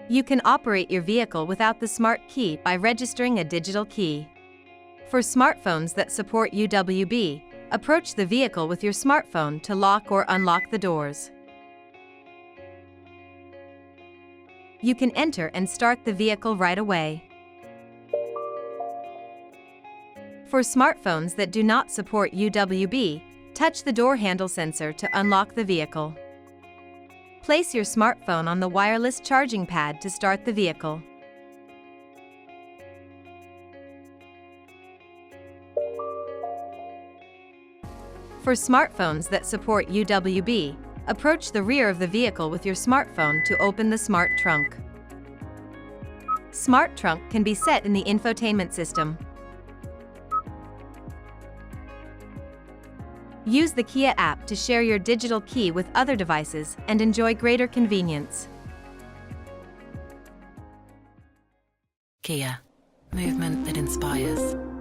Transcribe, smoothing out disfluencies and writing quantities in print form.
You can operate your vehicle without the smart key by registering a digital key. For smartphones that support UWB, approach the vehicle with your smartphone to lock or unlock the doors. You can enter and start the vehicle right away. For smartphones that do not support UWB, touch the door handle sensor to unlock the vehicle. Place your smartphone on the wireless charging pad to start the vehicle. For smartphones that support UWB, approach the rear of the vehicle with your smartphone to open the Smart Trunk. Smart Trunk can be set in the infotainment system. Use the Kia app to share your digital key with other devices and enjoy greater convenience. Kia, movement that inspires.